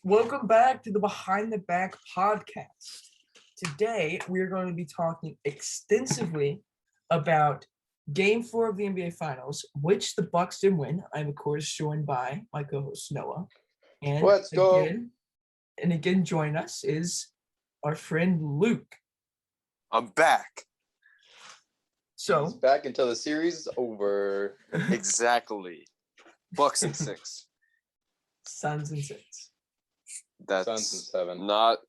Welcome back to the Behind the Back podcast. Today, we are going to be talking extensively about Game 4 of the NBA Finals, which the Bucks did win. I'm, of course, joined by my co-host, Noah. And Let's go. Again, join us is our friend Luke. I'm back. So He's back until the series is over. Exactly. Bucks in 6. Suns in 6. That's Suns in 7. not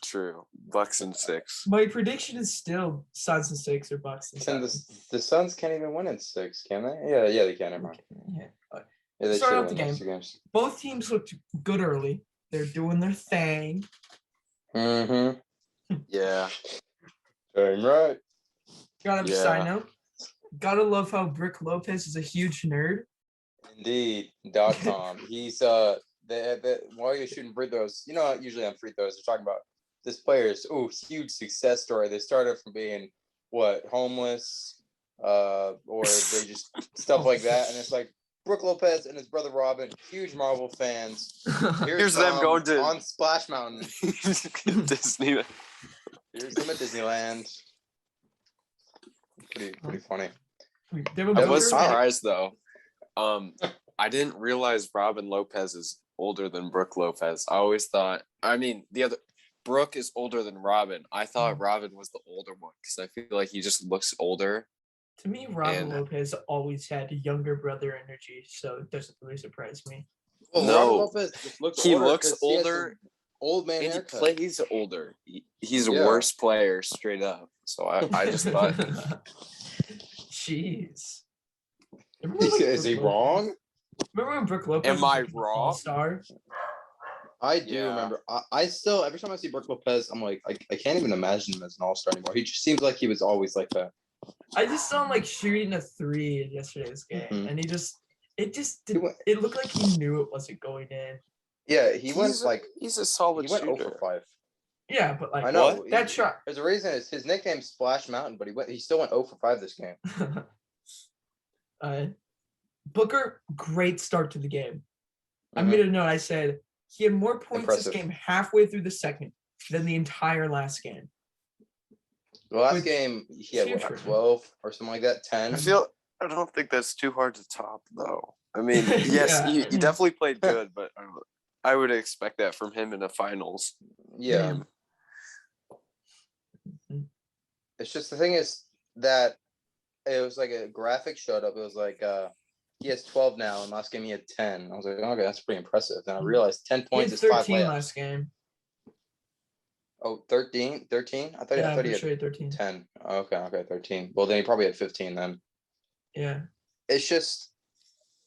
true. Bucks in 6. My prediction is still Suns in 6 or Bucks in 7. The Suns can't even win in 6, can they? Yeah, they can. Never mind. Yeah. Yeah, they Start should off the win game. those 2 games. Both teams looked good early. They're doing their thing. Mm-hmm. Yeah. Damn right. Gotta have a Yeah. side note. Gotta love how Brick Lopez is a huge nerd. Indeed. .com. He's while you're shooting free throws, usually on free throws, they're talking about this player's huge success story. They started from being homeless, or they just stuff like that, and it's like Brook Lopez and his brother Robin, huge Marvel fans. Here's them going to on Splash Mountain. Disney. Here's them at Disneyland. Pretty funny. I was surprised though. I didn't realize Robin Lopez is older than Brooke Lopez. I always thought. I mean, Brooke is older than Robin. I thought Robin was the older one because I feel like he just looks older. To me, Robin Lopez always had younger brother energy, so it doesn't really surprise me. Well, No, Robin Lopez just looks he older looks older. Old man And haircut. he plays older. He's a worse player, straight up. So I just thought. Jeez. Is he wrong? Remember when Brook Lopez Am I was wrong? All-star? I do remember. I still, every time I see Brook Lopez, I'm like, I can't even imagine him as an all-star anymore. He just seems like he was always like that. I just saw him shooting a 3 in yesterday's game, and it looked like he knew it wasn't going in. Yeah, he's a solid he went shooter. 0 for 5. Yeah, but I know that shot. There's a reason. His nickname's Splash Mountain, but he still went 0 for 5 this game. Booker, great start to the game. I made a note. I said he had more points this game halfway through the second than the entire last game. The last game he had 12 or something like that. 10. I don't think that's too hard to top though. I mean, yes, he definitely played good, but I would expect that from him in the finals. Yeah. It's just the thing is that it was like a graphic showed up. It was like he has 12 now, and last game he had 10. I was like, okay, that's pretty impressive. Then I realized 10 points is 5 layups. Last game. Oh, 13? 13? I thought he had 13. 10. Okay, 13. Well, then he probably had 15 then. Yeah. It's just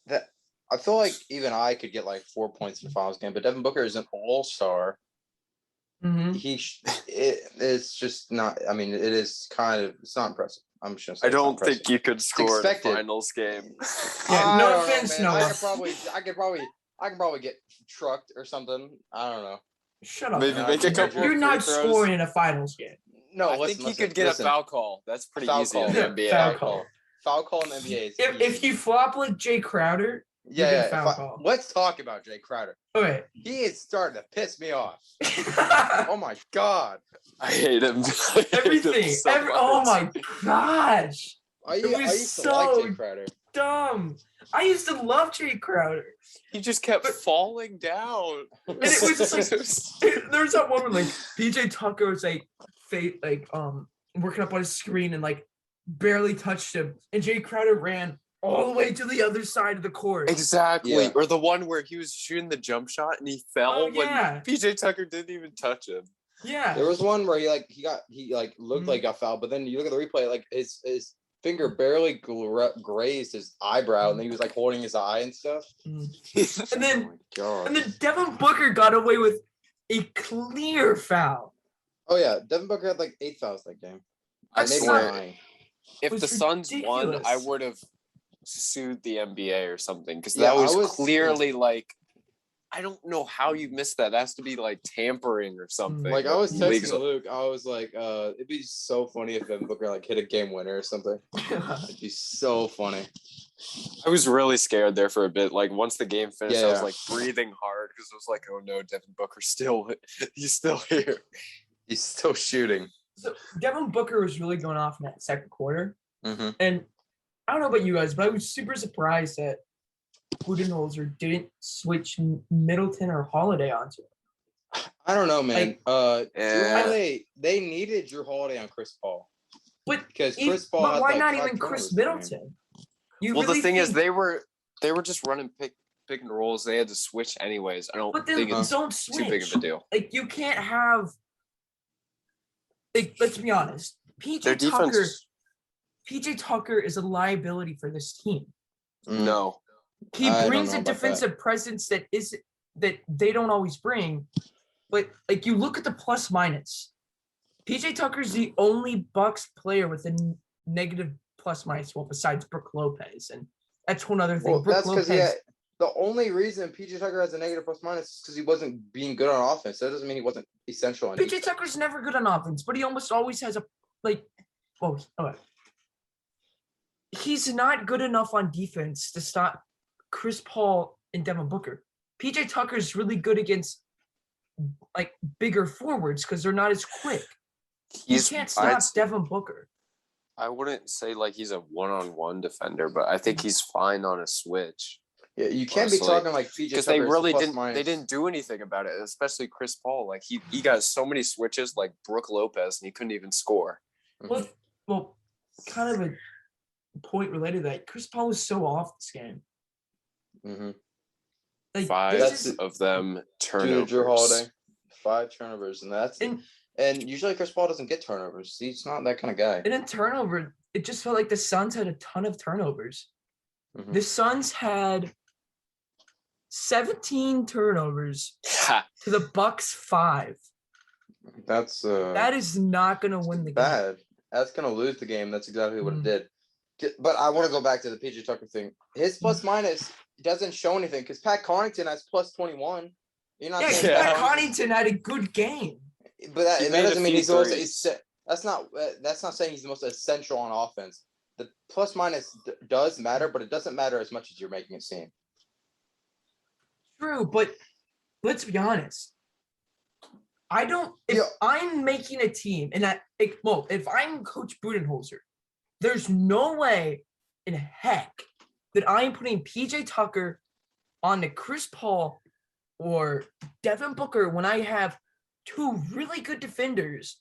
that I feel like even I could get 4 points in the finals game, but Devin Booker is an all-star. Mm-hmm. It's just not. I mean, it's not impressive. I'm just. I don't think you could score in a finals game. Yeah, no offense, no. I could probably get trucked or something. I don't know. Shut up. Maybe make a couple. You're not scoring in a finals game. No, I think he could get a foul call. That's pretty easy in the NBA. Foul call in the NBA. If you flop like Jay Crowder. Call. Let's talk about Jay Crowder. Okay. He is starting to piss me off. Oh my god. I hate him. Everything. Oh my gosh. I used to like Jay Crowder. Dumb. I used to love Jay Crowder. He just kept falling down. And it was just there's that one where PJ Tucker was working up on his screen and barely touched him. And Jay Crowder ran all the way to the other side of the court. Exactly. Yeah. Or the one where he was shooting the jump shot and he fell when PJ Tucker didn't even touch him. Yeah. There was one where he looked like got fouled, but then you look at the replay, his finger barely grazed his eyebrow, and then he was holding his eye and stuff. And then Devin Booker got away with a clear foul. Oh yeah, Devin Booker had 8 fouls that game. I swear, if the Suns ridiculous. won, I would have sued the NBA or something because that was clearly I don't know how you missed that. That has to be tampering or something. I was texting Luke. I was like, it'd be so funny if Devin Booker hit a game winner or something. It'd be so funny. I was really scared there for a bit. Like once the game finished, I was Yeah. like breathing hard because I was like, "Oh no, Devin Booker's he's still here. He's still shooting." So Devin Booker was really going off in that second quarter. Mm-hmm. And I don't know about you guys, but I was super surprised that Budenholzer didn't switch Middleton or Holiday onto him. I don't know, man. Drew Yeah. Holiday, they needed Drew Holiday on Chris Paul. But Because Chris Paul but had why like not 5 even Chris turnovers per game. Middleton? You Well, really the thing is, think- they were just running pick and rolls. They had to switch anyways. I don't but then think it's don't switch. too big of a deal. Like you can't have. Like, let's be honest. Their defense. PJ Tucker is a liability for this team. No. He I don't brings know a about defensive presence that they don't always bring. But like you look at the plus minus. PJ Tucker's the only Bucks player with a negative plus minus, well, besides Brook Lopez, and that's one other thing. Well, Brook that's because Lopez, the only reason PJ Tucker has a negative plus minus is because he wasn't being good on offense. That doesn't mean he wasn't essential on PJ defense. Tucker's never good on offense, but he almost always has he's not good enough on defense to stop Chris Paul and Devin Booker. PJ Tucker's really good against like bigger forwards because they're not as quick. You can't stop Devin Booker. I wouldn't say like he's a one-on-one defender, but I think he's fine on a switch. Yeah, you can't be talking like PJ Tucker because they really didn't. minus. They didn't do anything about it, especially Chris Paul. Like he got so many switches like Brook Lopez, and he couldn't even score. Well, kind of a point related to that. Chris Paul was so off this game. Mm-hmm. Like 5 of them turnovers. Drew Holiday, 5 turnovers, and usually Chris Paul doesn't get turnovers. He's not that kind of guy. And in turnover, it just felt like the Suns had a ton of turnovers. Mm-hmm. The Suns had 17 turnovers to the Bucks 5. That is not going to win the bad. That's going to lose the game. That's exactly what it did. But I want to go back to the PJ Tucker thing. His plus minus doesn't show anything because Pat Connaughton has plus 21. You're not saying Pat Connaughton had a good game. But that doesn't mean he's also. That's not saying he's the most essential on offense. The plus minus does matter, but it doesn't matter as much as you're making it seem. True, but let's be honest. If I'm making a team and if I'm Coach Budenholzer, there's no way in heck that I'm putting PJ Tucker on the Chris Paul or Devin Booker when I have 2 really good defenders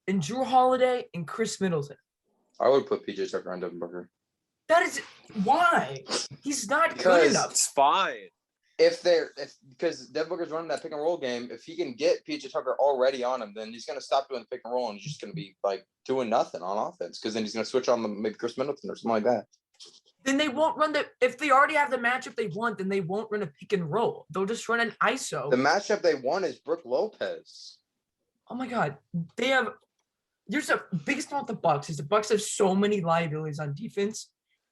in Drew Holiday and Chris Middleton. I would put PJ Tucker on Devin Booker. That is why he's not good enough. It's fine. Because Devin Booker's running that pick and roll game, if he can get PJ Tucker already on him, then he's going to stop doing the pick and roll and he's just going to be like doing nothing on offense. Because then he's going to switch on maybe Chris Middleton or something like that. Then they won't run if they already have the matchup they want, then they won't run a pick and roll. They'll just run an ISO. The matchup they want is Brook Lopez. Oh my God. Here's the biggest problem with the Bucks is the Bucks have so many liabilities on defense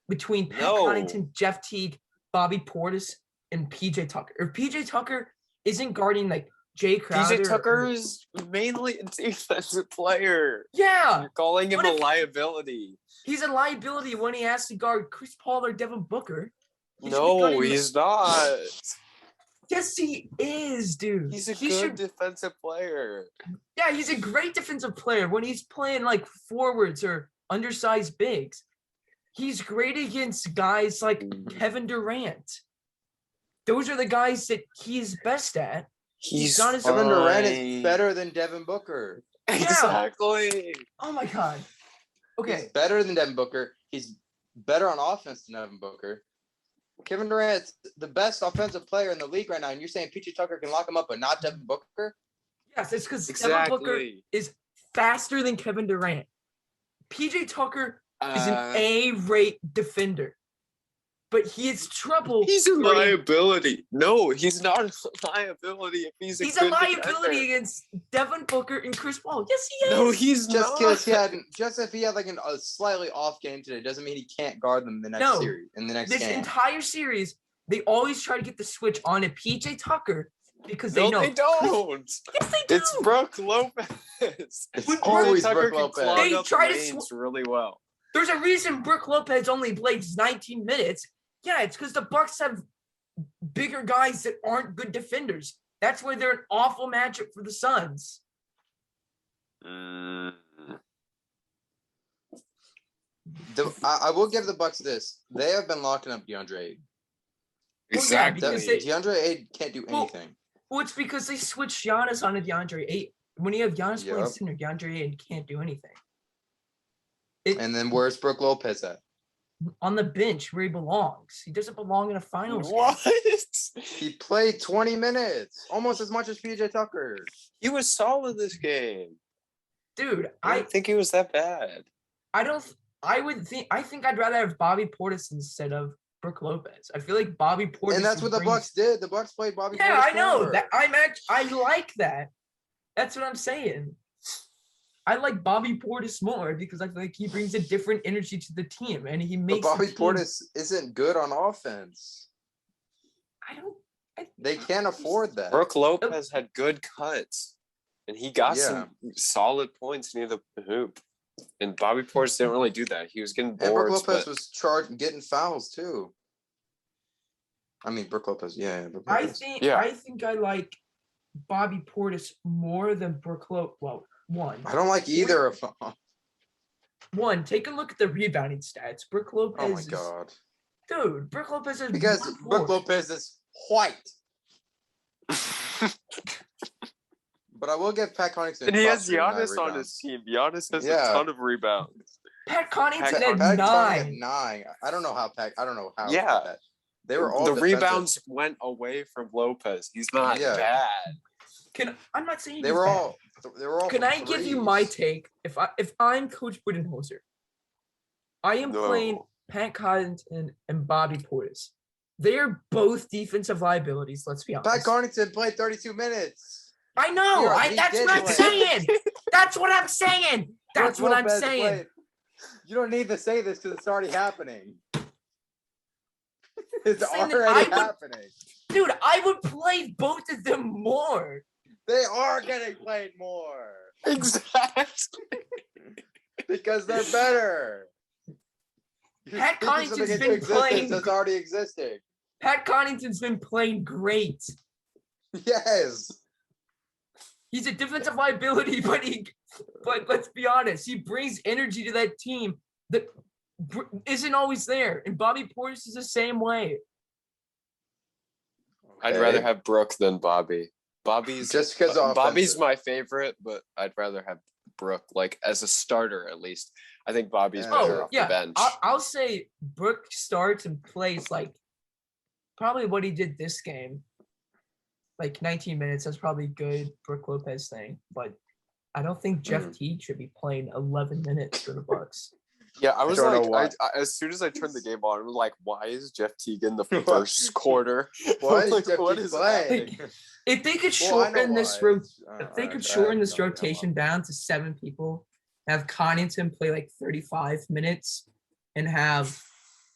between Pat Connaughton, Jeff Teague, Bobby Portis, and PJ Tucker. If PJ Tucker isn't guarding like Jay Crowder. PJ Tucker is mainly a defensive player. Yeah. You're calling him a liability. He's a liability when he has to guard Chris Paul or Devin Booker. No, he's not. Yes, he is, dude. He's a good defensive player. Yeah, he's a great defensive player when he's playing like forwards or undersized bigs. He's great against guys like Kevin Durant. Those are the guys that he's best at. He's not as Kevin Durant is better than Devin Booker. Exactly. Oh my God. Okay. He's better than Devin Booker. He's better on offense than Devin Booker. Kevin Durant's the best offensive player in the league right now, and you're saying PJ Tucker can lock him up, but not Devin Booker? Yes, it's because Devin Booker is faster than Kevin Durant. PJ Tucker is an A-rate defender, but he is trouble. He's a liability. No, he's not a liability if he's a good liability defender. Against Devin Booker and Chris Paul. Yes, he is. No, he's not. Just if he had like a slightly off game today, doesn't mean he can't guard them in the next series. In the next game. This entire series, they always try to get the switch on to PJ Tucker because they know. They don't. Yes, they do. It's Brook Lopez. It's always Tucker Brook Lopez. They try to really well. There's a reason Brook Lopez only plays 19 minutes. Yeah, it's because the Bucks have bigger guys that aren't good defenders. That's why they're an awful matchup for the Suns. I will give the Bucks this. They have been locking up DeAndre Ayton. Exactly. DeAndre Ayton can't do anything. Well, it's because they switched Giannis onto DeAndre Ayton. When you have Giannis playing center, DeAndre Ayton can't do anything. And then where's Brook Lopez at? On the bench where he belongs. He doesn't belong in a finals What? game. He played 20 minutes, almost as much as PJ Tucker. He was solid this game. Dude, I don't think he was that bad. I think I'd rather have Bobby Portis instead of Brook Lopez. I feel like Bobby Portis. And that's what the Bucks did. The Bucks played Bobby Portis. Yeah, I know. I like that. That's what I'm saying. I like Bobby Portis more because I feel like he brings a different energy to the team, and he makes. But Bobby Portis isn't good on offense. They can't afford that. Brook Lopez had good cuts, and he got some solid points near the hoop. And Bobby Portis didn't really do that. He was getting boards. And Brook Lopez was charged getting fouls too. I mean, Brook Lopez, Brook Lopez. I think I like Bobby Portis more than Brook Lopez. Well, one. I don't like either of them. One, take a look at the rebounding stats. Brook Lopez. Oh my god, dude! Brook Lopez is because Brook Lopez is white. But I will give Pat Connaughton. And he has Giannis on his team. Giannis has a ton of rebounds. Pat Connaughton had 9. I don't know how. Yeah. They were all the defensive. Rebounds went away from Lopez. He's not bad. I'm not saying they were all. Can I give you my take? If I'm Coach Budenholzer, I am playing Pat Connaughton and Bobby Portis. They are both defensive liabilities. Let's be honest. Pat Connaughton played 32 minutes. I know. That's what I'm saying. That's what I'm saying. That's what I'm saying. You don't need to say this because it's already happening. It's already happening. Dude, I would play both of them more. They are getting played more. Exactly. Because they're better. Pat Connaughton's been playing. That's already existing. Pat Connaughton's been playing great. Yes. He's a defensive liability, but let's be honest, he brings energy to that team that isn't always there. And Bobby Portis is the same way. I'd rather have Brook than Bobby. Bobby's my favorite, but I'd rather have Brook, like as a starter at least. I think Bobby's better off the bench. I'll say Brook starts and plays like probably what he did this game. Like 19 minutes, that's probably good Brook Lopez thing. But I don't think Jeff Teague should be playing 11 minutes for the Bucks. Yeah, I was like, as soon as I turned the game on, I was like, why is Jeff Teague in the first quarter? Why is Jeff Teague playing? If they could shorten this rotation down to 7 people, have Connaughton play like 35 minutes, and have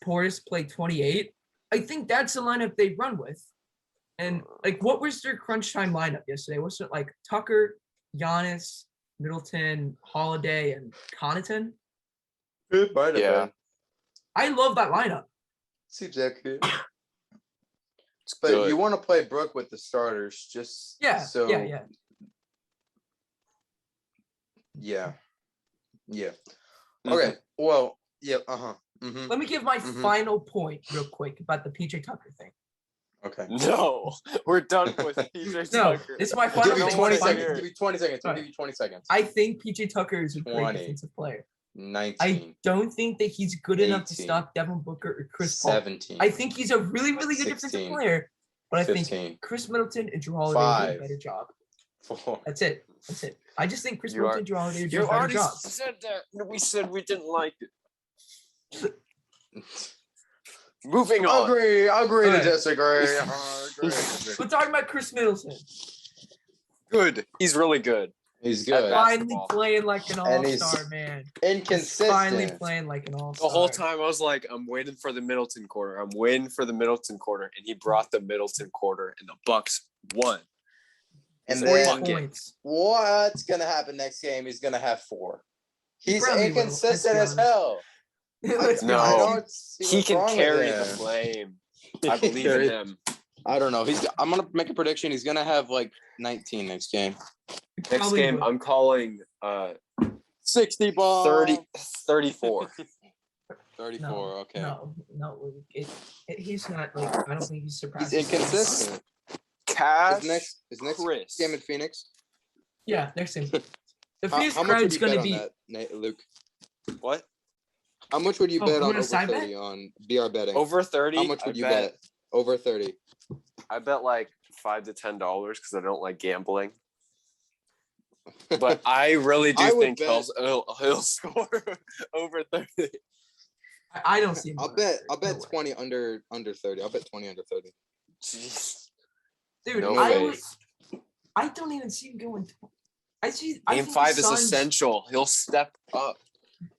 Portis play 28, I think that's the lineup they run with. And like, what was their crunch time lineup yesterday? Wasn't it like Tucker, Giannis, Middleton, Holiday, and Connaughton? It might have been. I love that lineup. See, Jack. But you want to play Brook with the starters, just Yeah. Okay. Well, yeah. Let me give my final point real quick about the PJ Tucker thing. Okay. No, we're done with PJ Tucker. It's my final Give me thing. 20 seconds. Give me 20 seconds. I'll Right. give you 20 seconds. I think PJ Tucker is a great 20. defensive player. 19. I don't think that he's good enough to 18, stop Devin Booker or Chris Paul. 17. I think he's a really, really good 16, defensive player, but I 15, think Chris Middleton and Drew Holiday do a 5, better job. 4. That's it. I just think Chris Middleton and Drew Holiday do a better already job. said that. We said we didn't like it. Moving on. Agree to disagree. We're talking about Chris Middleton. Good. He's really good. He's good. Finally playing like an all-star, man. Inconsistent. Finally playing like an all-star. The whole time I was like, I'm waiting for the Middleton quarter. I'm waiting for the Middleton quarter. And he brought the Middleton quarter, and the Bucks won. And then points. What's going to happen next game? He's going to have 4. He's probably inconsistent as hell. Let's be No. I honest. don't see He what's can wrong with carry the him. flame. I believe in him. I don't know. I'm gonna make a prediction. He's gonna have like 19 next game. Next Probably game, would. I'm calling 60 ball. 34. 34. No, Okay. No, he's not like. I don't think he's He's surprised. inconsistent. Cash. His next Chris. game in Phoenix. Yeah, next game. The How Phoenix much would crowd's you gonna bet on be. that, Luke? What? How much would you Oh, bet you on want a over side 30 on BR betting? Over 30. How much would you bet? Over 30. I bet like $5 to $10 because I don't like gambling. But I really do think he'll score over 30. I don't see him. I'll bet 20 under 30. I'll bet 20 under 30. Jeez. Dude, No I way. don't even see him going. I Game think the 5 is Suns- essential. He'll step up.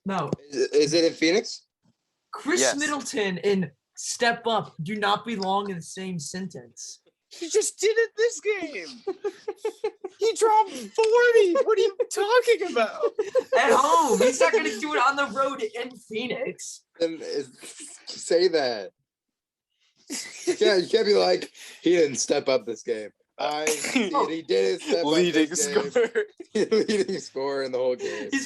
No, Is it in Phoenix? Chris Yes. Middleton and step up do not belong in the same sentence. He just did it this game. He dropped 40. What are you talking about? At home, he's not going to do it on the road in Phoenix. Then say that. You can't be like, he didn't step up this game. He didn't step Leading up this game. scorer. Leading scorer in the whole game. He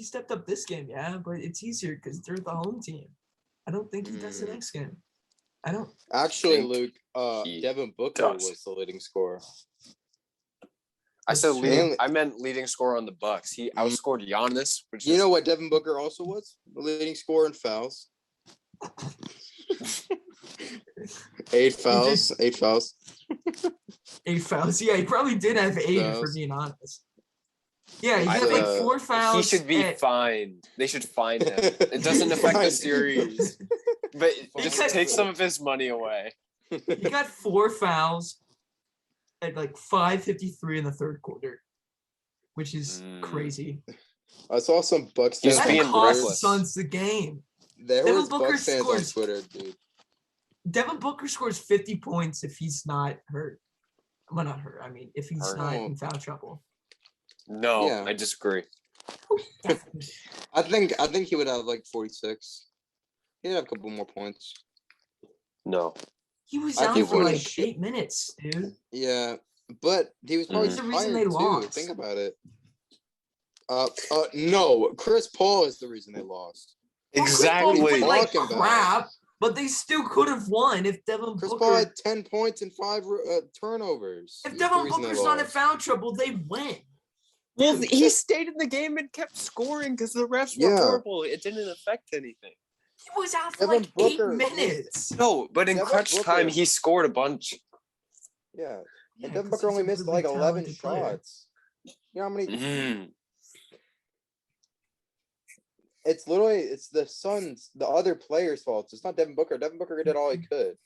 stepped up this game, yeah, but it's easier because they're the home team. I don't think he does the next game. I don't. Actually, think Luke, he Devin Booker does. was the leading scorer. I said That's leading. true. I meant leading scorer on the Bucks. He outscored Giannis, which You is know what Devin Booker also was? The leading scorer in fouls. 8 fouls. 8 fouls. 8 fouls. Yeah, he probably did have 8 if we're Fouls. being honest. Yeah, he I had like think 4 fouls. he should be at- fined. They should fine him. It doesn't affect the Fine. series, but just Because- take some of his money away. He got 4 fouls at like 5:53 in the third quarter, which is crazy. I saw some Bucks He's fans That being on cost Twitter. reckless. Suns the game. There Devin was Booker Bucks fans on scores- Twitter, dude. Devin Booker scores 50 points if he's not hurt. Well, not hurt. I mean, if he's Hurt. not in foul trouble. No, Yeah. I disagree. I think he would have like 46. He'd have a couple more points. No. He was I out think for what like he 8 minutes, dude. Yeah, but he was probably He's the reason tired they too. lost. Think about it. No, Chris Paul is the reason they lost. Well, Chris Paul Exactly. played like Talking about. crap, but they still could have won if Devin Chris Booker. Paul had 10 points and 5 turnovers. If He's the Devin reason they Booker's not in lost. foul trouble, they win. Well, he stayed in the game and kept scoring because the refs were Yeah. horrible. It didn't affect anything. He was out for Devin like Booker 8 minutes. No, but in Devin crunch Booker- time, he scored a bunch. Yeah, Yeah, and Devin 'cause Booker he's only a missed really like 11 talented player. shots. You know how many? Mm. It's the Suns, the other players' faults. It's not Devin Booker. Devin Booker did all he could.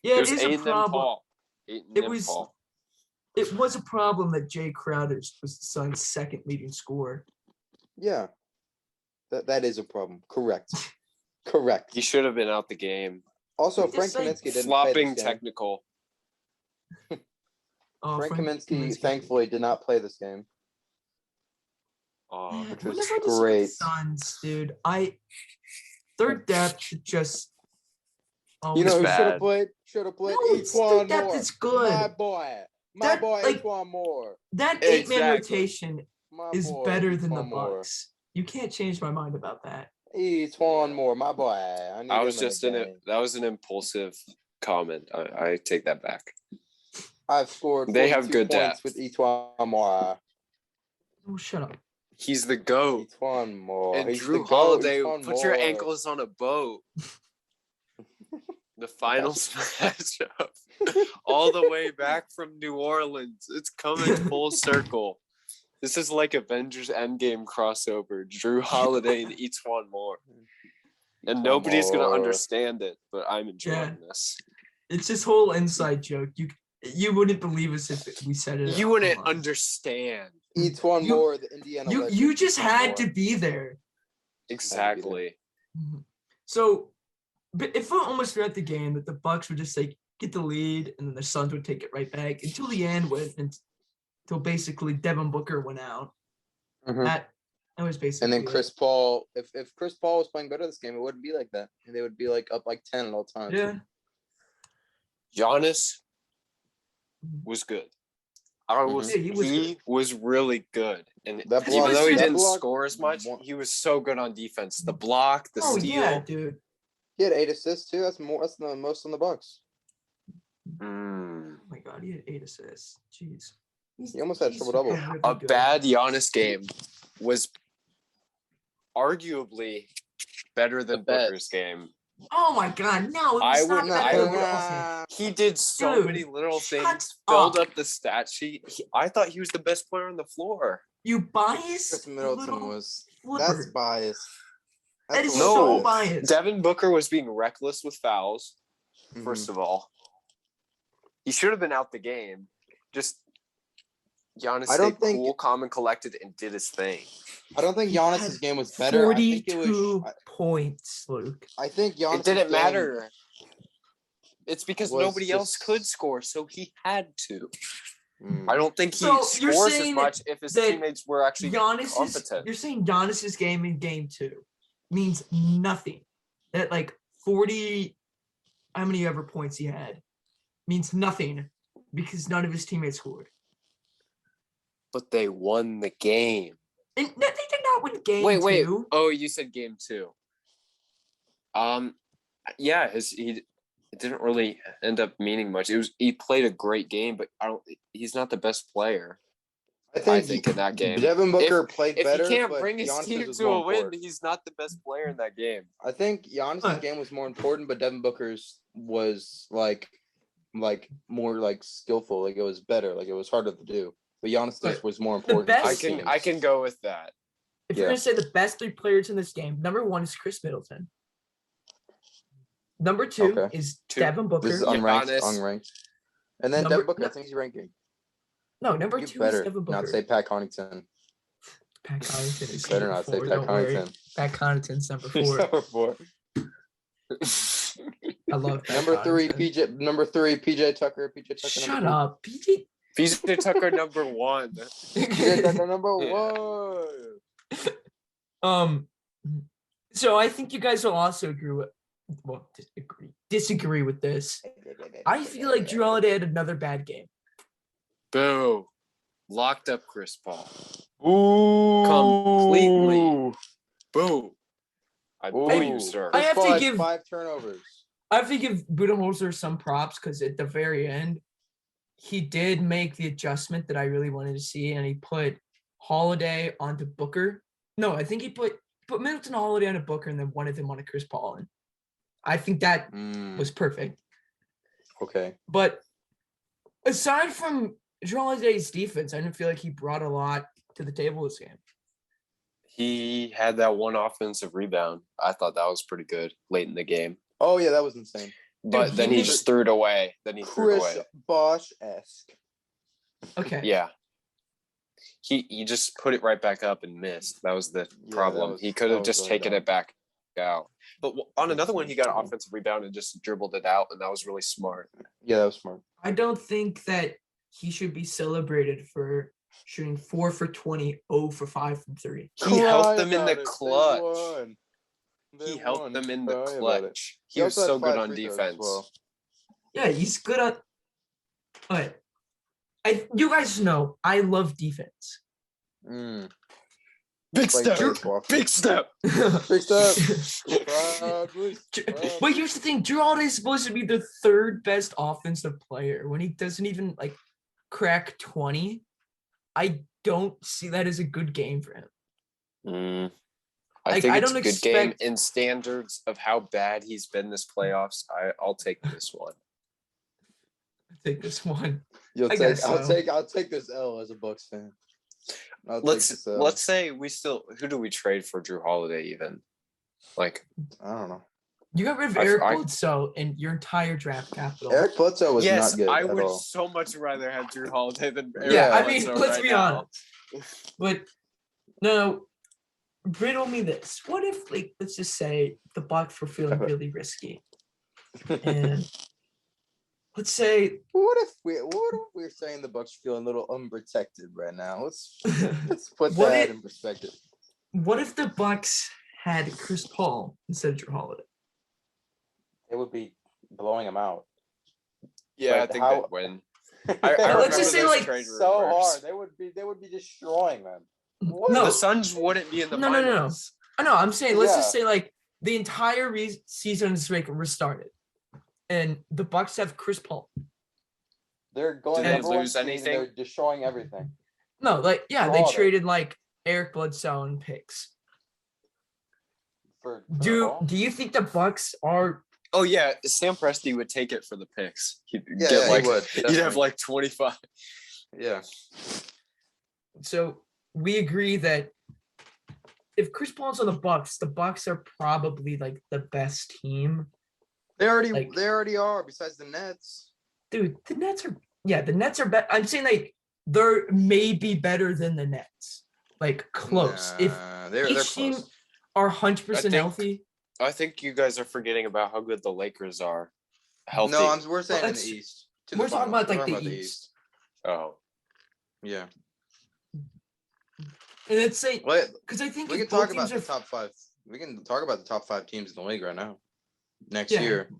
Yeah, It it was is a Aiden and problem. Paul. Aiden It and was- Paul. It was a problem that Jay Crowder was the Suns' second leading scorer. Yeah, that is a problem. Correct. Correct. He should have been out the game. Also, Just Frank like Kaminsky didn't play Flopping this game. technical. Oh, Frank Kaminsky thankfully did not play this game. Oh, Which Whenever was I just look at great. the Suns, dude. Their depth just. Oh, You know who bad. should have played? Should have played no, it's, their Etuan depth Moore. is good. My boy. My That, boy like- Etuan Moore. That 8-man Exactly. rotation My is boy, better than the Etuan Moore. Bucks. You can't change my mind about that. Etuan Moore, my boy. I, need I him was in just the in game. it. That was an impulsive comment. I take that back. I've scored. They have 42 good points depth. with Etuan Moore. Oh, shut up. He's the GOAT. Etuan Moore. And He's Drew the GOAT, Holiday, Etuan put your Moore. ankles on a boat. The finals matchup. All the way back from New Orleans. It's coming full circle. This is like Avengers Endgame crossover. Drew Holiday and Etuan Moore. And nobody's going to Moore. understand it, but I'm enjoying this. It's this whole inside joke. You wouldn't believe us if we said it. You wouldn't online. understand. Etuan You- Moore, the Indiana. You legend, just Etuan had Moore. to be there. Exactly. So, but it felt almost throughout the game that the Bucks would just like get the lead, and then the Suns would take it right back until the end, until basically Devin Booker went out Mhm. at That was basically. And then Chris Paul, if Chris Paul was playing better this game, it wouldn't be like that. And they would be like up like 10 at all times. Yeah. Giannis was good. He was really good. And even though he didn't score as much, he was so good on defense. The block, the steal. Yeah, dude. He had 8 assists too. That's the most on the Bucks. Mm. Oh my god, he had 8 assists. Jeez. He almost had triple-double. A bad Giannis game was arguably better than Booker's game. Oh my god, no! I would not. He did so many little things. Filled up the stat sheet. I thought he was the best player on the floor. You biased? Chris Middleton was. Flipper. That's biased. That is so biased. Devin Booker was being reckless with fouls. First of all, he should have been out the game. Just Giannis stayed cool, calm, and collected, and did his thing. I don't think Giannis's game was better. 42 points, Luke. I think Giannis. It didn't matter. It's because nobody else could score, so he had to. I don't think he scores as much if his teammates were actually competent. You're saying Giannis's game in game 2 means nothing. That like 40, how many ever points he had, means nothing because none of his teammates scored. But they won the game. And they did not win game 2. Wait. Oh, you said game 2. Yeah, it didn't really end up meaning much. He played a great game, but he's not the best player. I think in that game. Devin Booker played better. If he can't bring his team to a win, he's not the best player in that game. I think Giannis's game was more important, but Devin Booker's was like more like skillful. Like it was better. Like it was harder to do. But Giannis was more important. I can go with that. If you're gonna say the best 3 players in this game, number 1 is Chris Middleton. Number 2 is Devin Booker. This is unranked. And then Devin Booker, I think he's ranking. No, number 2 is Devin Booker. Not say Pat Connaughton. Pat Connaughton is better not say Pat Connaughton. Pat Connaughton's number 4. He's number 4. I love Pat Number 3, PJ. Number 3, PJ Tucker. Shut up, PJ. PJ Tucker number 1. PJ Tucker number 1. So I think you guys will also disagree with this. I feel like Jrue Holiday had another bad game. Boo. Locked up Chris Paul. Ooh. Completely. Boo. I boo you, sir. I have to give 5 turnovers. I have to give Budenholzer some props because at the very end, he did make the adjustment that I really wanted to see, and he put Holiday onto Booker. No, I think he put Middleton Holiday onto Booker and then wanted him onto Chris Paul. And I think that was perfect. Okay. But aside from Jrue Holiday's defense, I didn't feel like he brought a lot to the table this game. He had that one offensive rebound. I thought that was pretty good late in the game. Oh, yeah, that was insane. But then he just threw it away. Chris Bosh-esque. Okay. Yeah. He just put it right back up and missed. That was the problem. He could have just taken it back out. But on another one, he got an offensive rebound and just dribbled it out, and that was really smart. Yeah, that was smart. I don't think that he should be celebrated for shooting 4 for 20, 0 for 5 from 3. He helped them in the clutch. He helped them in the clutch. He was so good on defense. Well. Yeah, he's good at. But you guys know I love defense. Big step. Big step. Big step. But here's the thing: Jrue Holiday is supposed to be the 3rd best offensive player when he doesn't even crack 20. I don't see that as a good game for him. I think it's a good game in standards of how bad he's been this playoffs. I'll take this one. Take this one. I'll take this L as a Bucks fan. Let's say who do we trade for Jrue Holiday even? I don't know. You got rid of Eric Bledsoe and your entire draft capital. Eric Bledsoe was not good. I would so much rather have Jrue Holiday than Eric Bledsoe. Let's be honest. But no, riddle me this. What if let's just say the Bucks were feeling really risky. And let's say what if we're saying the Bucks feeling a little unprotected right now? Let's put that in perspective. what if the Bucks had Chris Paul instead of Drew Holiday? It would be blowing him out. Yeah, Like, I think they'd win. Let's just say, like, so hard. They would be destroying them. What? No. The Suns wouldn't be in the No. finals. I know. I'm saying let's Yeah. just say like the entire season is like restarted, and the Bucks have Chris Paul. They're going Did they number one lose seed and anything? they're destroying everything. No, like yeah, For they all of it. traded like Eric Bledsoe and picks. For Do all? you think the Bucks are? Oh yeah, Sam Presti would take it for the picks. He'd Yeah, get like he would. he'd have Definitely. like 25. Yeah. So we agree that if Chris Paul's on the Bucks are probably like the best team. They already Like- are. Besides the Nets. Dude, the Nets are better. I'm saying like they're maybe better than the Nets. Like close. If they're each team close. are 100% I think- healthy. I think you guys are forgetting about how good the Lakers are. Healthy. No, we're saying in that's- the East. we're talking about like the East. Oh. Yeah. And it's say Well, because I think we if can talk both about teams the are top 5. We can talk about the top 5 teams in the league right now. Next Yeah. year.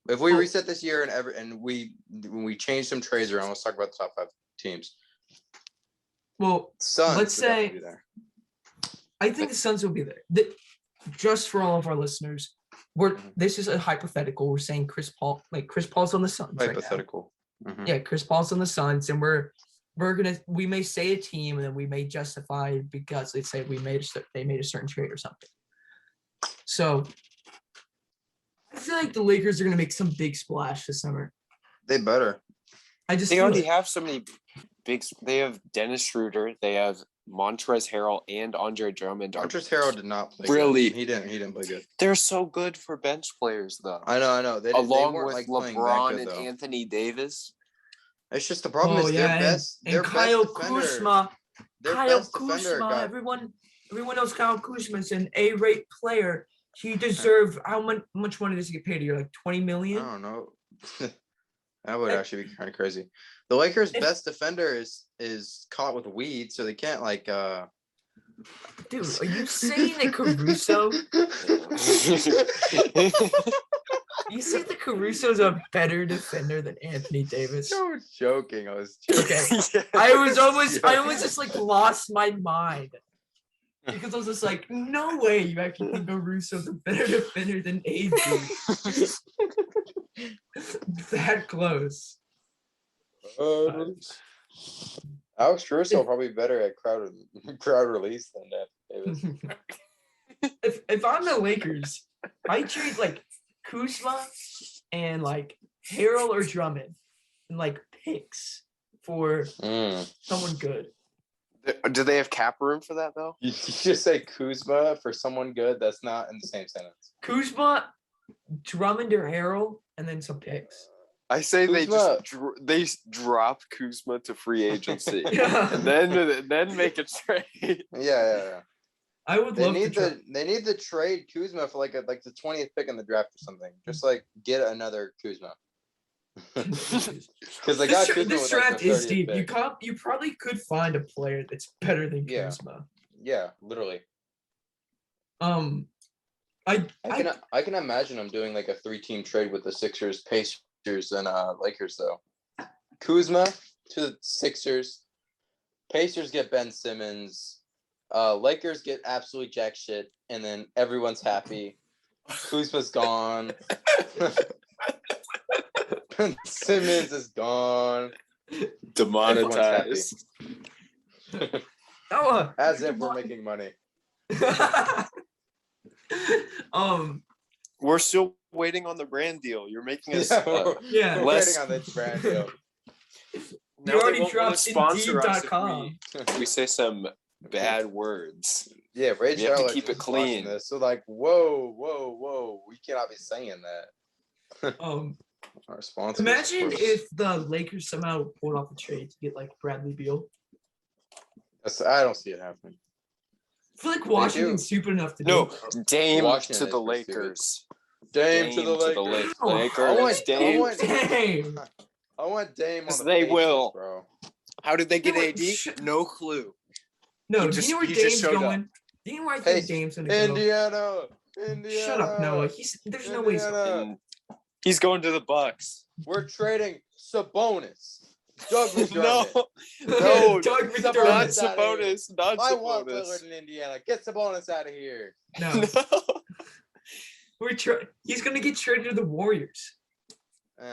If we Well- reset this year and we change some trades around, let's talk about the top 5 teams. well, Suns. Let's would definitely say- be there. I think the Suns will be there. Just for all of our listeners, this is a hypothetical. We're saying Chris Paul's on the Suns right now. Hypothetical. Mhm. Yeah, Chris Paul's on the Suns, and we may say a team, and then we may justify because they say they made a certain trade or something. So I feel like the Lakers are gonna make some big splash this summer. They better. I just They feel already it. have so many they have Dennis Schroeder, they have Montrezl Harrell and Andre Drummond. Montrezl Harrell did not play Really? good. He didn't play good. They're so good for bench players though. I know. They Along weren't, with like, playing that LeBron good, and though. Anthony Davis. It's just the problem is their best and Kyle defender. Kuzma. Their Kyle best defender Kuzma. got Everyone knows Kyle Kuzma's an A-rate player. He deserved how much money does he get paid a year? Like $20 I million? don't know. That would Like- actually be kind of crazy. The Lakers' If- best defender is caught with weed, so they can't like Dude, are you saying that Caruso? You say that Caruso's a better defender than Anthony Davis? I was joking. I was joking. Okay. I almost just like lost my mind. Because I was just like, no way you actually think Caruso's a better defender than AD. That close. Alex Caruso probably better at crowd release than Davis. If I'm the Lakers, I trade like Kuzma and like Harrell or Drummond and like picks for someone good. Do they have cap room for that though? You just say Kuzma for someone good. That's not in the same sentence. Kuzma, Drummond or Harrell, and then some picks. I say Kuzma. they drop Kuzma to free agency, Yeah. and then make a trade. Yeah. I would They love need to. they need to trade Kuzma for like the 20th pick in the draft or something. Just like get another Kuzma. Because they got Kuzma This with, draft like, the is 30th deep. pick. You probably could find a player that's better than Yeah. Kuzma. Yeah, literally. I can imagine them doing like a 3-team trade with the Sixers, Pacers, and Lakers though. Kuzma to the Sixers. Pacers get Ben Simmons. Lakers get absolutely jack shit, and then everyone's happy. Kuzma's gone. Ben Simmons is gone. Demonetized. oh, As if we're making money. We're still waiting on the brand deal. You're making us. yeah. We're Less- waiting on this brand deal. Now You they already won't wanna dropped sponsor us if Indeed.com. we say some bad words. Yeah, Ray We have to Charlotte keep it is watching clean. This. So like, whoa, we cannot be saying that. Our sponsors. of Imagine course. if the Lakers somehow pulled off a trade to get like Bradley Beal. I don't see it happening. I feel like Washington's stupid enough to do No, it. Dame Washington to the is pretty stupid. Lakers. Dame to the Lakers. Oh, Lakers. Dame. Dame. I want Dame on Because the they Pacers, will. bro. How did they get No, AD? No clue. No, He do just- you know where he just Dame's showed up. going? Do you know where I think Dame's gonna go? Indiana. Shut up, Noah. There's no way. Indiana. Shut up, Noah. There's no way he's Indiana. He's going to the Bucks. We're trading Sabonis. Doug No, McDermott. no, Doug not McDermott. Sabonis. Not I want Sabonis. Lillard in Indiana. Get Sabonis out of here. No. No. He's gonna get traded to the Warriors.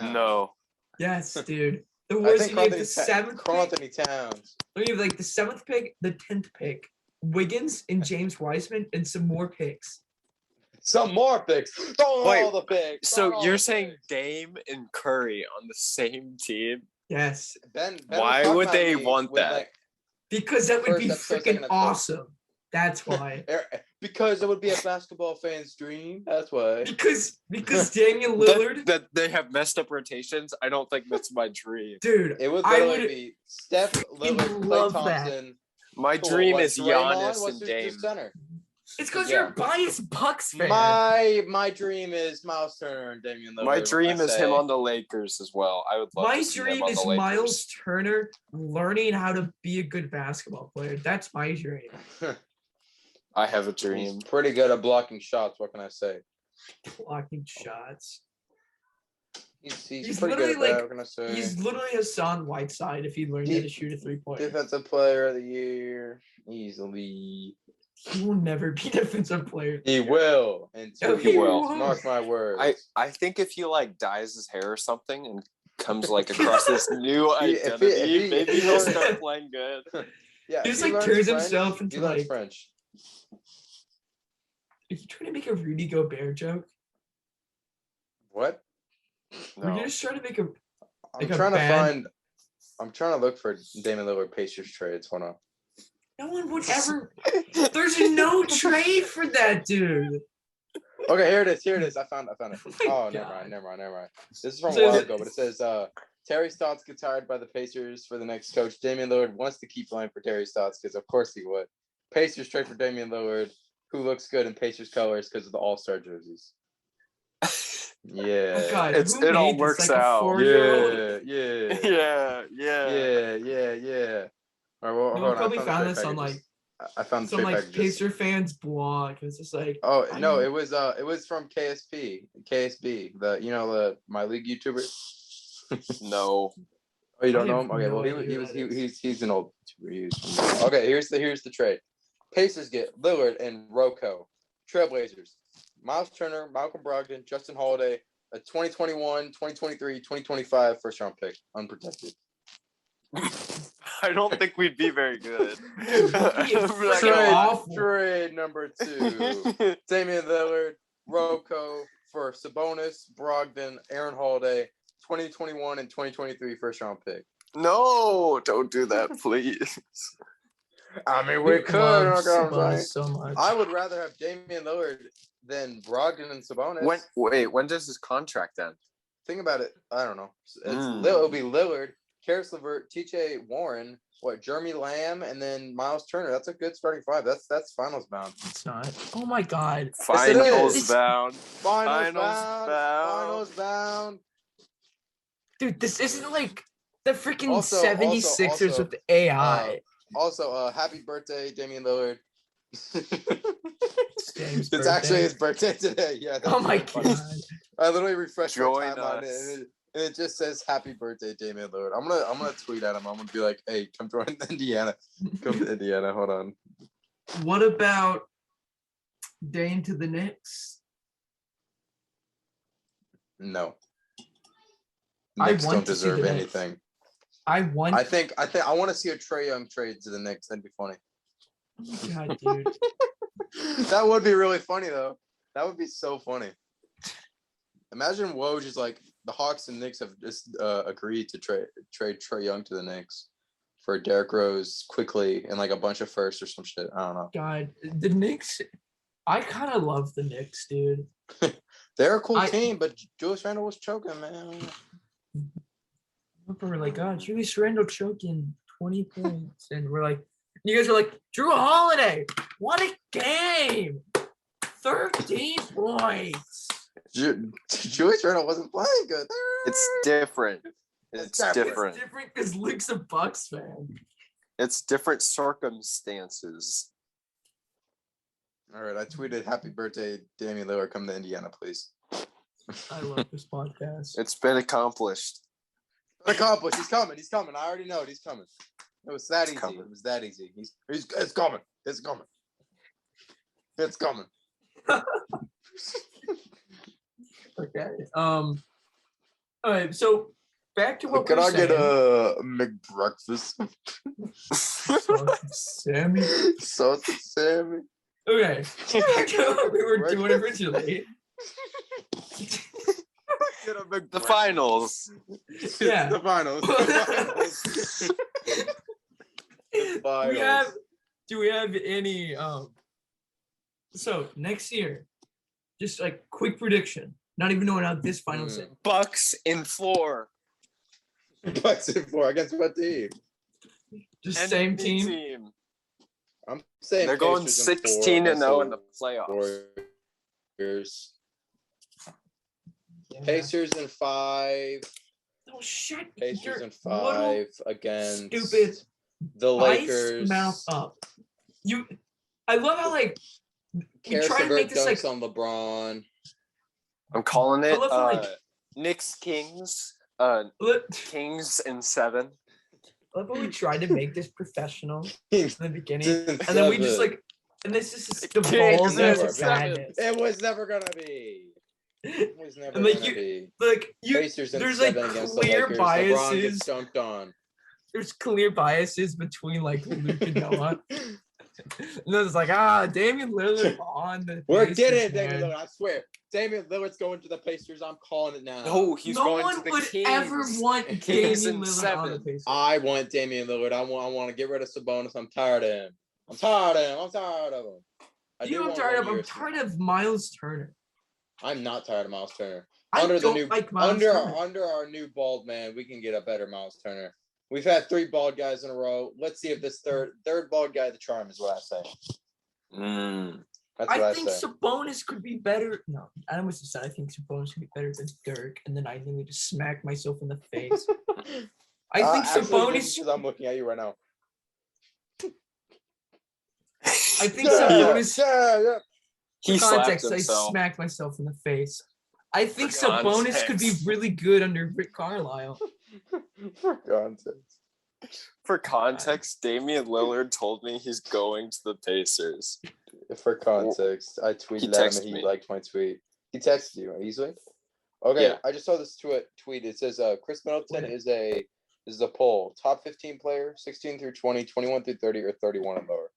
No. Yes, dude. The I Warriors think gonna have the seventh Karl pick. Anthony Towns. We have like the 7th pick, the 10th pick, Wiggins and James Wiseman, and some more picks. Some more picks. Don't Wait, all the picks. So you're saying Dame and Curry on the same team? Yes. Ben Why would they want that? Like, Because that would be First episode, freaking second episode. awesome. That's why. because it would be a basketball fan's dream. That's why. Because Damian Lillard, that they have messed up rotations. I don't think that's my dream. dude. It would I literally would be Steph, Lillard, love Klay that. Thompson. My Cool. dream What, is Draymond? Giannis What's and your Dame. center? It's because Yeah. you're a biased Bucks fan. My dream is Miles Turner and Damian Lillard. My dream I is say. him on the Lakers as well. I would love My to see him dream on is the Lakers. Miles Turner learning how to be a good basketball player. That's my dream. I have a dream. He's pretty good at blocking shots. What can I say? Blocking shots. He's He's pretty good at literally that. What can I say? He's literally Hassan Whiteside if he learned how to shoot a 3-pointer. Defensive player of the year, easily. He will never be defensive player. He will. And No, he will. Mark my words. I think if he like dyes his hair or something and comes like across this new If identity, he maybe he'll learns- start playing good. Yeah, He if just, like, learns turns French, himself into, he learns like- French. Are you trying to make a Rudy Gobert joke? What? Were you No. just trying to make a I'm Like a trying to bad- find. I'm trying to look for Damian Lillard Pacers trades. Hold on. no one would ever there's no trade for that dude. Okay, here it is. I found it. my Oh, God. never mind. This is from So a is while it- ago, but it says Terry Stotts gets hired by the Pacers for the next coach. Damian Lillard wants to keep playing for Terry Stotts because of course he would. Pacers trade for Damian Lillard, who looks good in Pacers colors because of the All-Star jerseys. Yeah. Oh God, It's- who it all made this? works Like a out. 4-year-old? Yeah. Yeah. All right, well, No, hold on. I probably the found trade this on packages. like I found the some trade like packages. Pacer fans blog. It's just like Oh I no, mean- it was from KSB, the my league YouTuber. No. Oh, you don't I know have him? Okay, no well idea who that is. he's an old YouTuber. Okay, here's the trade. Pacers get Lillard and Rocco. Trailblazers, Miles Turner, Malcolm Brogdon, Justin Holiday, a 2021, 2023, 2025 first round pick, unprotected. I don't think we'd be very good. Dude, I'm we'd be not freaking gonna lie. awful. Trade number 2. Damian Lillard, Rocco for Sabonis, Brogdon, Aaron Holiday, 2021 and 2023 first round pick. No, don't do that, please. I mean, we we could. love You know what I'm Sabonis saying? so much. I would rather have Damian Lillard than Brogdon and Sabonis. When does his contract end? Think about it. I don't know. Mm. It'll be Lillard, Karis LeVert, T.J. Warren, Jeremy Lamb, and then Miles Turner. That's a good starting five. That's finals bound. It's not. Oh my God. Yes, it Finals is. bound. Finals bound. Finals bound. Dude, this isn't like the freaking Also- 76ers also, with AI. Also, happy birthday, Damian Lillard. James' It's actually birthday. his birthday today. Yeah. that's Oh my really funny. God. I literally refreshed my Join timeline us. and it just says happy birthday, Damian Lillard. I'm gonna tweet at him. I'm gonna be like, hey, come join Indiana. Come to Indiana. Hold on. What about Dane to the Knicks? No. I Knicks want don't to see deserve the Knicks. anything. I want. I think I want to see a Trae Young trade to the Knicks. That'd be funny. Oh my God, dude. That would be really funny though. That would be so funny. Imagine Woj is like the Hawks and Knicks have just agreed to trade Trae Young to the Knicks for Derrick Rose quickly and like a bunch of firsts or some shit. I don't know. God, the Knicks. I kind of love the Knicks, dude. They're a cool team, but Julius Randle was choking, man. We're like, God, Julius Randle choking 20 points, and we're like, you guys are like, Drew Holiday, what a game, 13 points. Julius Randle wasn't playing good. It's different. It's It's different. different. It's different because Luke's a Bucks fan. It's different circumstances. All right, I tweeted happy birthday, Damian Lillard. Come to Indiana, please. I love this podcast. It's been accomplished. Accomplished. He's coming. He's coming. I already know he's coming. It was that easy. coming. It was that easy. It's coming. It's coming. It's coming. Okay. All right. So back to what Can we're I saying. get a McBreakfast? Sausage Sammy. Sausage Sammy. Okay. Back to what we were doing originally. Get a The finals. Yeah. The finals. Do we have any so next year, just like quick prediction, not even knowing how this finals end. Bucks in 4. Bucks in 4 against what team? Just same team. I'm saying They're going Pacers in 16-0 in the playoffs. Warriors. Yeah. Pacers in 5. Oh shit. Pacers You're in 5 against stupid the Ice Lakers. mouth up. I love how like we try to Karis make this like dunks on LeBron. I'm calling it I love how, like- Knicks Kings. look, Kings in 7. I love how we tried to make this professional in the beginning, And and then we just like, and this is just devolves Kings into in sadness. It was never gonna be. It was never And, like, gonna be. Like Pacers in there's like 7 against the clear Lakers. LeBron biases. gets dunked on. There's clear biases between like Luke and Noah. And then it's like, Damian Lillard on the We're Pacers, getting Damian man. Lillard. I swear. Damian Lillard's going to the Pacers. I'm calling it now. No, he's No going one to the would Kings. ever want Kings Damian in Lillard on the 7. Pacers. I want Damian Lillard. I want to get rid of Sabonis. I'm tired of him. I'm tired of him. I'm tired of Miles Turner. I'm not tired of Miles Turner. I Under don't like Miles under Turner. our new bald man, we can get a better Miles Turner. We've had 3 bald guys in a row. Let's see if this third bald guy the charm is what I say. That's what I think say. Sabonis could be better. No, I almost just said I think Sabonis could be better than Dirk, and then I nearly just smacked myself in the face. I think Sabonis. Because I'm looking at you right now. I think Sabonis. Yeah. He For slapped context, I himself. smacked myself in the face. I think For Sabonis could be context. really good under Rick Carlisle. For context. For context, Damian Lillard told me he's going to the Pacers. For context, I tweeted at him texted and he me. liked my tweet. He texted you easily. Okay, Yeah. I just saw this tweet. It says Chris Middleton is a poll. Top 15 player, 16 through 20, 21 through 30, or 31 and lower.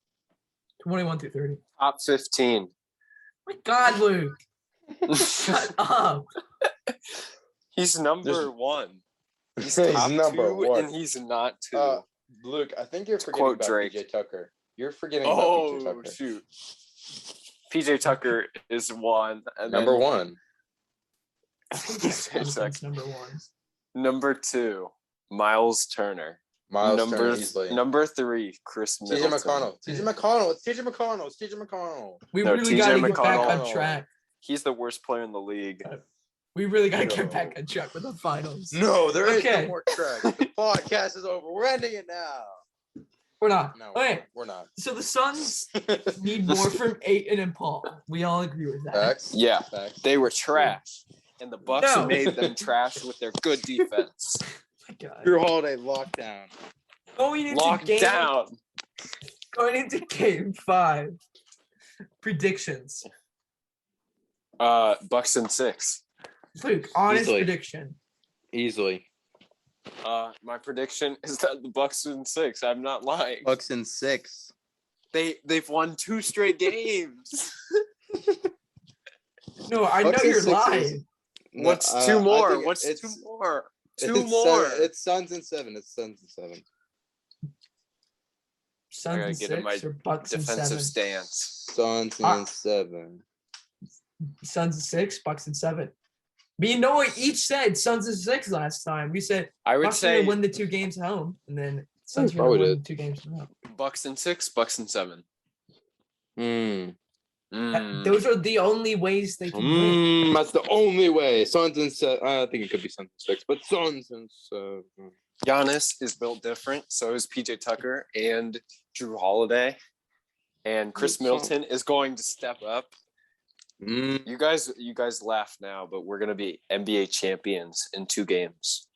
21 through 30. Top 15. My God, Luke. Shut up. He's number There's- 1. He's He's top number 2, 1. and he's not 2. Luke, I think you're forgetting quote about Drake. PJ Tucker. You're forgetting about PJ Tucker. Shoot. PJ Tucker is 1. And Number then 1. Jonathan's number 1. Number 2, Miles Turner. Miles Turner easily. Number 3, Chris TJ Middleton. McConnell. TJ McConnell. It's TJ McConnell. It's TJ McConnell. We No, really TJ got to get back on McConnell. track. He's the worst player in the league. We really got to get No. back on track with the finals. No, there is Okay. no more track. The podcast is over. We're ending it now. We're not. No, Okay, we're not. so the Suns need more from Ayton and Paul. We all agree with that. Facts. Yeah, Facts. they were trash. And the Bucks No. made them trash with their good defense. My God. Drew Holiday lockdown. Going into Locked down. Going into game 5. Predictions. Bucks in 6. Luke, honest Easily. prediction. Easily. My prediction is that the Bucks in 6. I'm not lying. Bucks in 6. They've won 2 straight games. No, I know Bucks in you're 6 is- lying. No, What's I 2 more? think What's it's- 2 more? it's 2 more. It's Suns in 7. It's Suns in 7. Suns gotta in get in my 6 or Bucks in Defensive 7? stance. Suns Ah. in 7. Suns in 6, Bucks in 7. Me and Noah each said Suns in 6 last time. We said I would Bucks are gonna say win the 2 games at home, and then Suns are gonna probably win did. 2 games at home. Bucks in 6, Bucks in 7. Those are the only ways they can win. That's the only way. Suns in 7. I think it could be Suns in 6, but Suns in 7. Giannis is built different. So is PJ Tucker and Drew Holiday. and Chris Middleton is going to step up. You guys laugh now, but we're gonna be NBA champions in 2 games.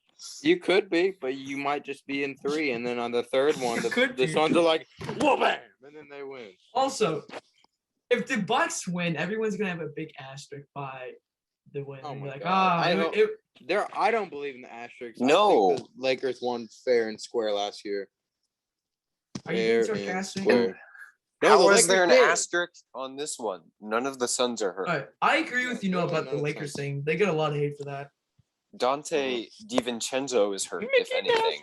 You could be, but you might just be in 3, and then on the third one, the Suns are like, whoa, bam, and then they win. Also, if the Bucks win, everyone's gonna have a big asterisk by the win. Oh my like, God. I don't believe in the asterisks. No. I think the Lakers won fair and square last year. Are you being sarcastic? No, How is there an asterisk on this one? None of the Suns are hurt. All right. I agree with you, about the Lakers thing. They get a lot of hate for that. Dante DiVincenzo is hurt, if anything.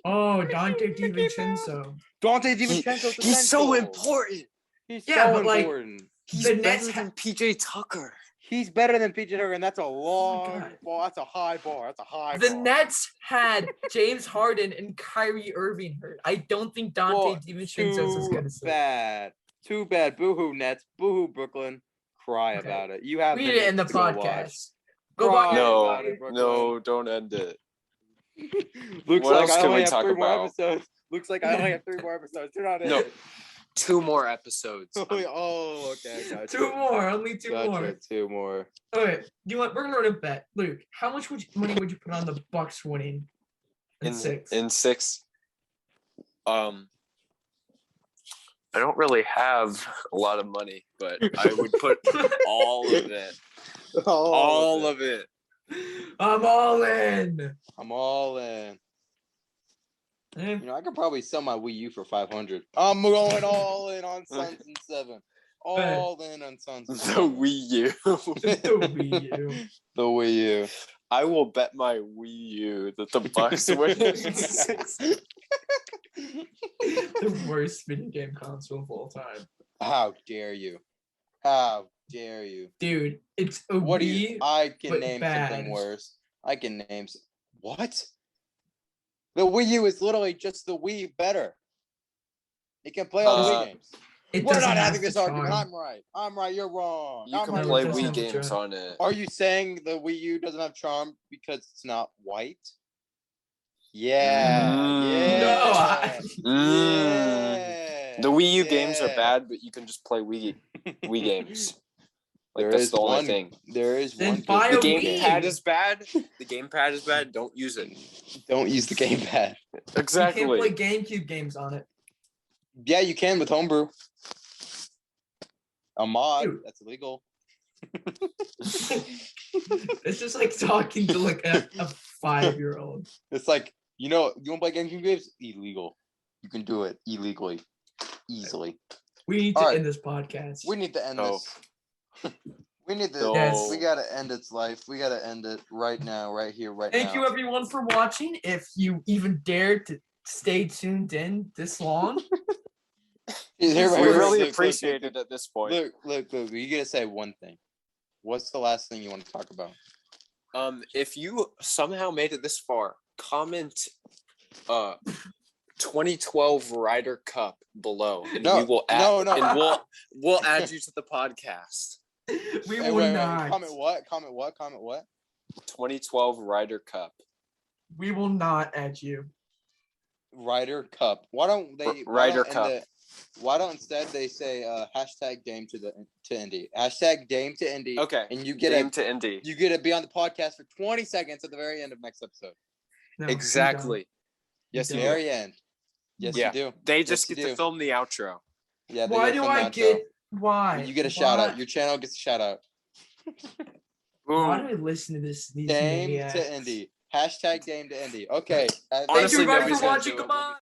Oh, Dante DiVincenzo. Dante DiVincenzo's he's so important. He's so important. He's better than PJ Tucker. He's better than PJ Tucker, and that's a long ball. That's a high bar. The Nets had James Harden and Kyrie Irving hurt. I don't think Dante DiVincenzo is going to say. Too bad. Boo-hoo Nets. Boo-hoo Brooklyn. Cry about it. You have. We need to end the podcast. No, don't end it. Looks what like else I can only we have talk 3 more about? episodes. Looks like I only have 3 more episodes. Turn on it. 2 more episodes. Oh, okay. Gotcha. 2 more. Only 2 more. 2 more. Okay. You know what? We're gonna run a bet, Luke. How much money would you put on the Bucks winning in 6? In 6. I don't really have a lot of money, but I would put all of it. All of it. I'm all in. You know, I could probably sell my Wii U for $500. I'm going all in on Suns and 7. All in on Suns and 7. The Wii U. The Wii U. I will bet my Wii U that the Bucks win in 6. The worst video game console of all time. How dare you? Dude, it's a what Wii, do you? I can name bad. something worse. I can name what? The Wii U is literally just the Wii better. It can play all the Wii games. We're not having this argument. I'm right. You're wrong. You can play Wii games on it. Are you saying the Wii U doesn't have charm because it's not white? Yeah. The Wii U games are bad, but you can just play Wii games. Like that's the only thing. There is then one. The gamepad is bad. The gamepad is bad. Don't use it. Don't use the gamepad. Exactly. You can't play GameCube games on it. Yeah, you can with Homebrew. A mod. Dude. That's illegal. It's just like talking to like a 5-year-old. It's like, you want to play GameCube games? Illegal. You can do it illegally. Easily. We need to end this podcast. We need to end this. We need to. Yes. We gotta end its life. We gotta end it right now, right here, right now. Thank you, everyone, for watching. If you even dared to stay tuned in this long, we really appreciate it at this point. Look. You gotta say one thing. What's the last thing you want to talk about? If you somehow made it this far, comment 2012 Ryder Cup below, and we will add and we'll add you to the podcast. We will not. Comment what? 2012 Ryder Cup. We will not add you. Ryder Cup. Why don't they Ryder Cup? Why don't instead they say hashtag Dame to Indy? Hashtag Dame to Indy. Okay. And you get Dame to Indy. You get to be on the podcast for 20 seconds at the very end of next episode. No, exactly. Yes, the very end. Yes, you do. They just get to film the outro. Yeah. Why do I get? Why? You get a shout out. Your channel gets a shout out. Why do I listen to this? These Dame maniacs? to Indy. Hashtag Dame to Indy. Okay. Thank you everybody for watching. Goodbye.